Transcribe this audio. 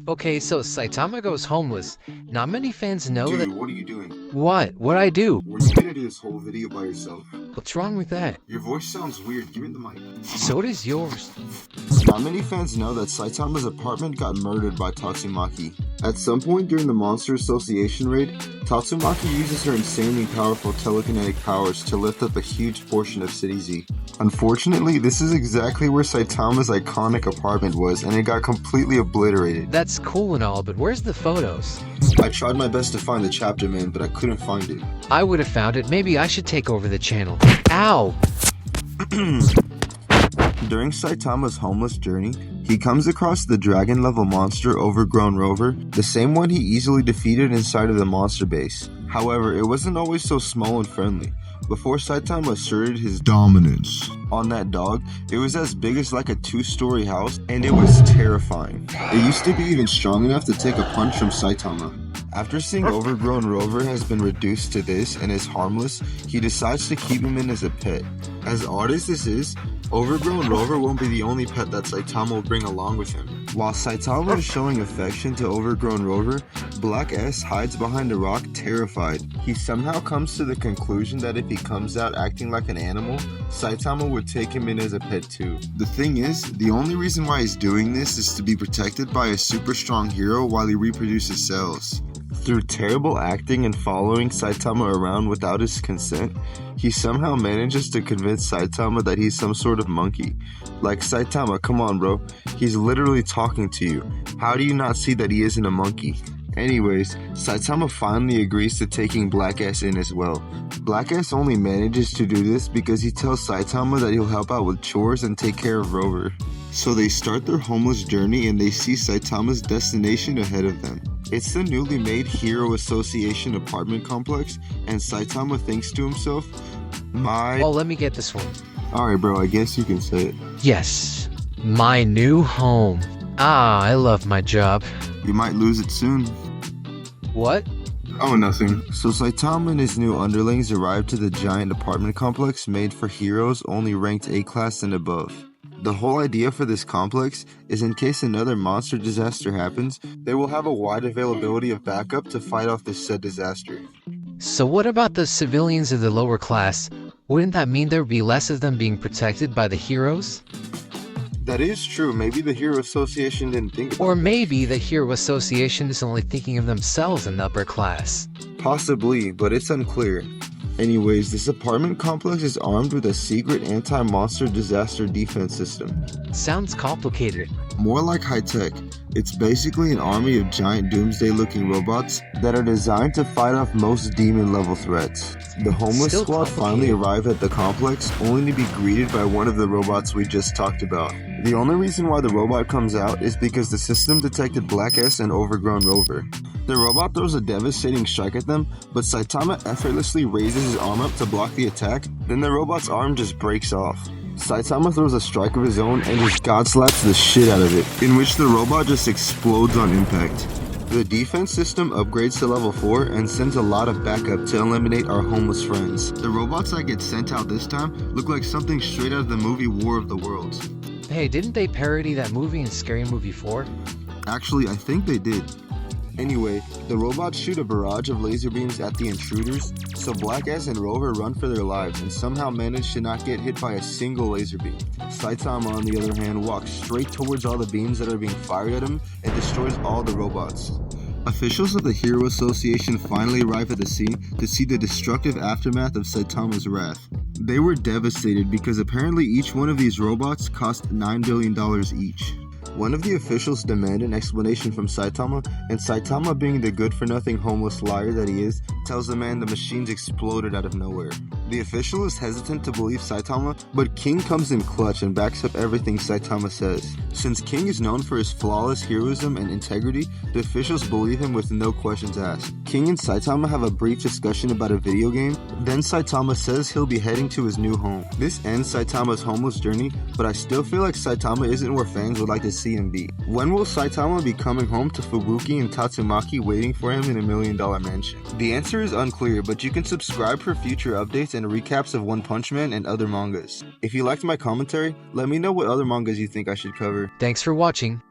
Okay, so Saitama goes homeless. Not many fans know that. Dude, what are you doing? What? What'd I do? Were you gonna do this whole video by yourself? What's wrong with that? Your voice sounds weird. Give me the mic. So does yours. Not many fans know that Saitama's apartment got murdered by Tatsumaki. At some point during the Monster Association raid, Tatsumaki uses her insanely powerful telekinetic powers to lift up a huge portion of City Z. Unfortunately, this is exactly where Saitama's iconic apartment was, and it got completely obliterated. That's cool and all, but where's the photos? I tried my best to find the chapter, man, but I couldn't find it. I would have found it. Maybe I should take over the channel. Ow! During Saitama's homeless journey, he comes across the dragon-level monster Overgrown Rover, the same one he easily defeated inside of the monster base. However, it wasn't always so small and friendly. Before Saitama asserted his dominance on that dog, it was as big as like a 2-story house, and it was terrifying. It used to be even strong enough to take a punch from Saitama. After seeing Overgrown Rover has been reduced to this and is harmless, he decides to keep him in as a pet. As odd as this is, Overgrown Rover won't be the only pet that Saitama will bring along with him. While Saitama is showing affection to Overgrown Rover, Black S hides behind a rock terrified. He somehow comes to the conclusion that if he comes out acting like an animal, Saitama would take him in as a pet too. The thing is, the only reason why he's doing this is to be protected by a super strong hero while he reproduces cells. Through terrible acting and following Saitama around without his consent, he somehow manages to convince Saitama that he's some sort of monkey. Like, Saitama, come on bro, he's literally talking to you. How do you not see that he isn't a monkey? Anyways, Saitama finally agrees to taking Black S in as well. Black S only manages to do this because he tells Saitama that he'll help out with chores and take care of Rover. So they start their homeless journey and they see Saitama's destination ahead of them. It's the newly made Hero Association apartment complex, and Saitama thinks to himself, Oh, let me get this one. Alright bro, I guess you can say it. Yes, my new home. Ah, I love my job. You might lose it soon. What? Oh, nothing. So Saitama and his new underlings arrive to the giant apartment complex made for heroes only ranked A-class and above. The whole idea for this complex is in case another monster disaster happens, they will have a wide availability of backup to fight off this said disaster. So what about the civilians of the lower class? Wouldn't that mean there would be less of them being protected by the heroes? That is true. Maybe the Hero Association didn't think about Or that. maybe the Hero Association is only thinking of themselves in the upper class. Possibly, but it's unclear. Anyways, this apartment complex is armed with a secret anti-monster disaster defense system. Sounds complicated. More like high-tech. It's basically an army of giant doomsday-looking robots that are designed to fight off most demon-level threats. The homeless Still squad finally arrive at the complex, only to be greeted by one of the robots we just talked about. The only reason why the robot comes out is because the system detected Black S and Overgrown Rover. The robot throws a devastating strike at them, but Saitama effortlessly raises his arm up to block the attack, then the robot's arm just breaks off. Saitama throws a strike of his own and just god slaps the shit out of it, in which the robot just explodes on impact. The defense system upgrades to level 4 and sends a lot of backup to eliminate our homeless friends. The robots that get sent out this time look like something straight out of the movie War of the Worlds. Hey, didn't they parody that movie in Scary Movie 4? Actually, I think they did. Anyway, the robots shoot a barrage of laser beams at the intruders, so Black S and Rover run for their lives and somehow manage to not get hit by a single laser beam. Saitama, on the other hand, walks straight towards all the beams that are being fired at him and destroys all the robots. Officials of the Hero Association finally arrive at the scene to see the destructive aftermath of Saitama's wrath. They were devastated because apparently each one of these robots cost $9 billion each. One of the officials demand an explanation from Saitama, and Saitama, being the good-for-nothing homeless liar that he is, tells the man the machines exploded out of nowhere. The official is hesitant to believe Saitama, but King comes in clutch and backs up everything Saitama says. Since King is known for his flawless heroism and integrity, the officials believe him with no questions asked. King and Saitama have a brief discussion about a video game, then Saitama says he'll be heading to his new home. This ends Saitama's homeless journey, but I still feel like Saitama isn't where fans would like to see him be. When will Saitama be coming home to Fubuki and Tatsumaki waiting for him in a $1 million mansion? The answer is unclear, but you can subscribe for future updates and recaps of One Punch Man and other mangas. If you liked my commentary, let me know what other mangas you think I should cover. Thanks for watching.